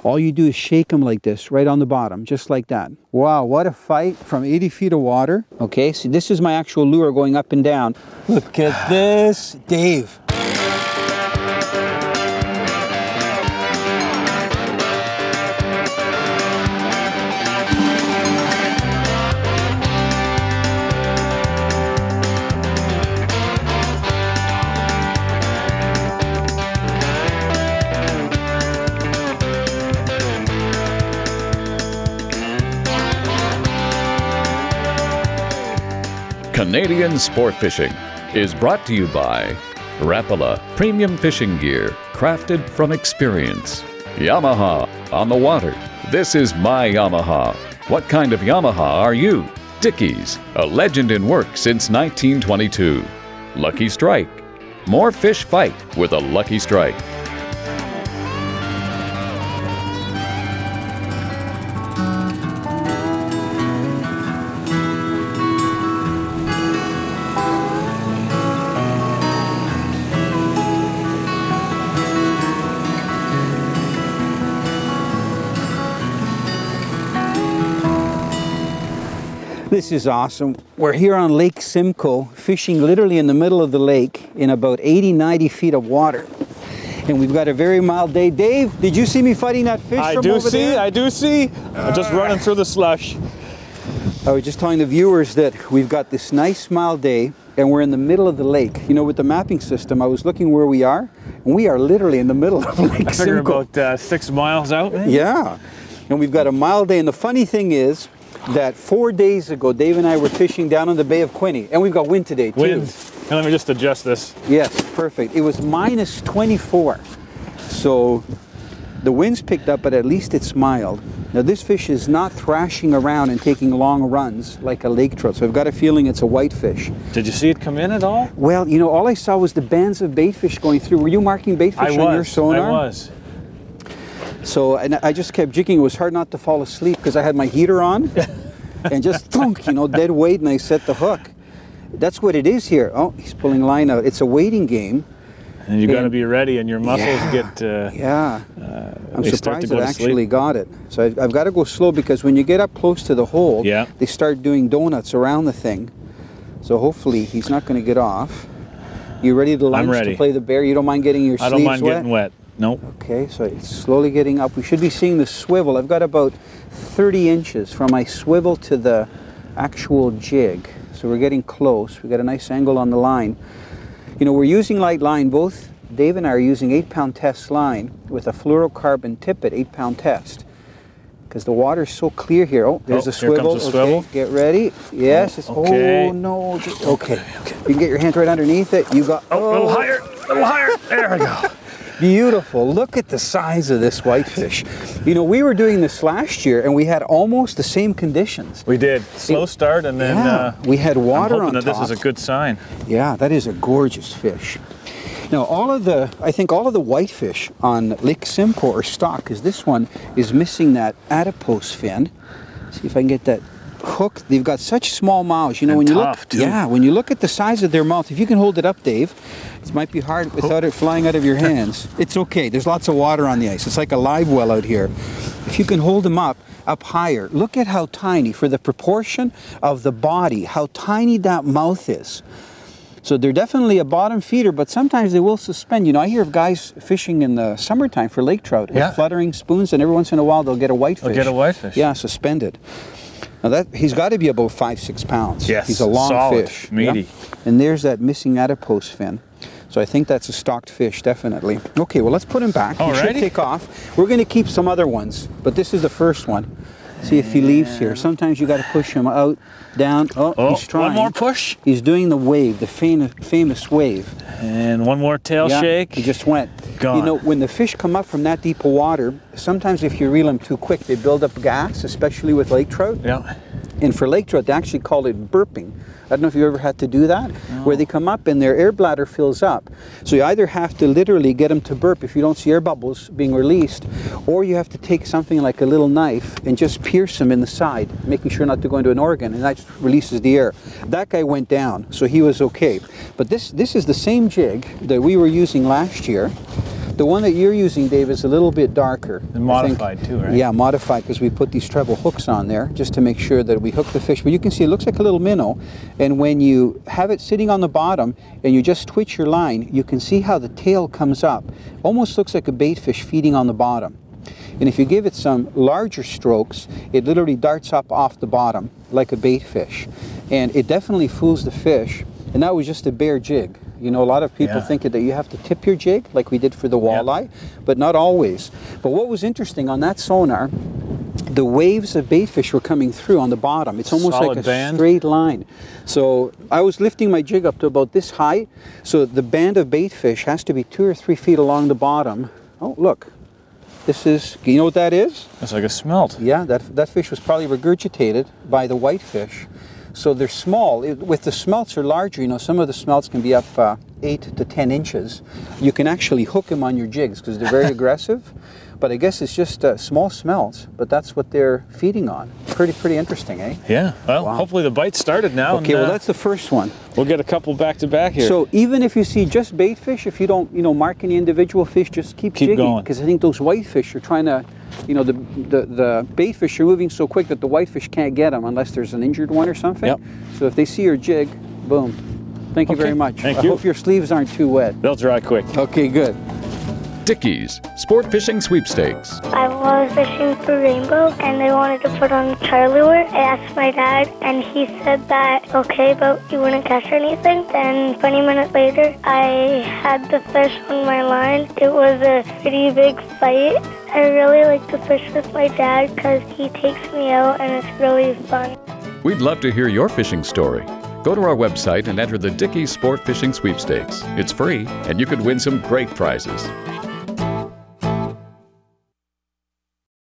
All you do is shake them like this, right on the bottom, just like that. Wow, what a fight from 80 feet of water. Okay, so this is my actual lure going up and down. Look at this, Dave. Canadian Sport Fishing is brought to you by Rapala Premium Fishing Gear, crafted from experience. Yamaha on the water. This is my Yamaha. What kind of Yamaha are you? Dickies, a legend in work since 1922. Lucky Strike. More fish fight with a Lucky Strike. This is awesome. We're here on Lake Simcoe, fishing literally in the middle of the lake in about 80, 90 feet of water. And we've got a very mild day. Dave, did you see me fighting that fish from over there? I do see. I'm just running through the slush. I was just telling the viewers that we've got this nice mild day and we're in the middle of the lake. You know, with the mapping system, I was looking where we are, and we are literally in the middle of Lake Simcoe. Simcoe. About 6 miles out. Maybe? Yeah. And we've got a mild day. And the funny thing is, that 4 days ago, Dave and I were fishing down in the Bay of Quinte, and we've got wind today too. Wind. And let me just adjust this. Yes, perfect. It was minus 24, so the wind's picked up, but at least it's mild. Now this fish is not thrashing around and taking long runs like a lake trout, so I've got a feeling it's a whitefish. Did you see it come in at all? Well, you know, all I saw was the bands of baitfish going through. Were you marking baitfish on your sonar? I was. So, and I just kept jigging. It was hard not to fall asleep because I had my heater on and just thunk, you know, dead weight, and I set the hook. That's what it is here. Oh, he's pulling line out. It's a waiting game. And you got to be ready, and your muscles get. I'm surprised it actually got it. So I've got to go slow because when you get up close to the hole, they start doing donuts around the thing. So hopefully he's not going to get off. You ready to lunge to play the bear? You don't mind getting your sleeves wet? I don't mind getting wet. Nope. Okay, so it's slowly getting up. We should be seeing the swivel. I've got about 30 inches from my swivel to the actual jig. So we're getting close. We've got a nice angle on the line. You know, we're using light line. Both Dave and I are using 8-pound test line with a fluorocarbon tippet 8-pound test. Because the water's so clear here. Oh, there's a swivel. Here comes the swivel. Okay, get ready. Yes. It's, okay. Oh, no. Okay. You can get your hands right underneath it. You got... Oh, a little higher. A little higher. There we go. Beautiful. Look at the size of this whitefish. You know, we were doing this last year and we had almost the same conditions. We did. Slow start and then we had water on top. This is a good sign. Yeah, that is a gorgeous fish. Now, I think all of the whitefish on Lake Simcoe are stocked because this one is missing that adipose fin. See if I can get that hook. They've got such small mouths. You know, when you look, when you look at the size of their mouth, if you can hold it up, Dave, it might be hard without it flying out of your hands. It's okay. There's lots of water on the ice. It's like a live well out here. If you can hold them up higher, look at how tiny, for the proportion of the body, how tiny that mouth is. So they're definitely a bottom feeder, but sometimes they will suspend. You know, I hear of guys fishing in the summertime for lake trout with fluttering spoons, and every once in a while they'll get a whitefish. They'll get a whitefish. Yeah, suspended. Now he's got to be about 5-6 pounds. Yes, he's a long solid, fish. Meaty. Yeah? And there's that missing adipose fin. So I think that's a stocked fish, definitely. Okay, well, let's put him back. He should take off. We're going to keep some other ones, but this is the first one. See if he leaves here. Sometimes you got to push him out, down. Oh, he's trying. One more push. He's doing the wave, the famous wave. And one more tail shake. He just went. Gone. You know, when the fish come up from that deep of water, sometimes if you reel them too quick, they build up gas, especially with lake trout. Yeah. And for lake trout, they actually call it burping. I don't know if you ever had to do that, where they come up and their air bladder fills up. So you either have to literally get them to burp if you don't see air bubbles being released, or you have to take something like a little knife and just pierce them in the side, making sure not to go into an organ, and that just releases the air. That guy went down, so he was okay. But this is the same jig that we were using last year. The one that you're using, Dave, is a little bit darker. And modified too, right? Yeah, modified, because we put these treble hooks on there just to make sure that we hook the fish. But you can see it looks like a little minnow, and when you have it sitting on the bottom and you just twitch your line, you can see how the tail comes up. Almost looks like a bait fish feeding on the bottom. And if you give it some larger strokes, it literally darts up off the bottom like a bait fish. And it definitely fools the fish. And that was just a bare jig. You know, a lot of people think that you have to tip your jig like we did for the walleye, but not always. But what was interesting on that sonar, the waves of bait fish were coming through on the bottom. It's almost Solid like a band. straight line. So I was lifting my jig up to about this high. So the band of bait fish has to be 2 or 3 feet along the bottom. Oh, look. This is, you know what that is? It's like a smelt. Yeah, that fish was probably regurgitated by the whitefish. So they're small. With the smelts are larger, you know, some of the smelts can be up 8 to 10 inches. You can actually hook them on your jigs because they're very aggressive. But I guess it's just small smelts, but that's what they're feeding on. Pretty interesting, eh? Yeah, well, hopefully the bite started now. Okay, well that's the first one. We'll get a couple back to back here. So even if you see just bait fish, if you don't, you know, mark any individual fish, just keep jigging. Going. Because I think those whitefish are trying to, you know, the bait fish are moving so quick that the whitefish can't get them unless there's an injured one or something. Yep. So if they see your jig, boom. Thank you very much. Thank I you. hope your sleeves aren't too wet. They'll dry quick. Okay, good. Dickey's Sport Fishing Sweepstakes. I was fishing for rainbow and I wanted to put on a Charlie lure. I asked my dad and he said that okay, but you wouldn't catch anything. Then 20 minutes later, I had the fish on my line. It was a pretty big fight. I really like to fish with my dad because he takes me out and it's really fun. We'd love to hear your fishing story. Go to our website and enter the Dickey's Sport Fishing Sweepstakes. It's free, and you could win some great prizes.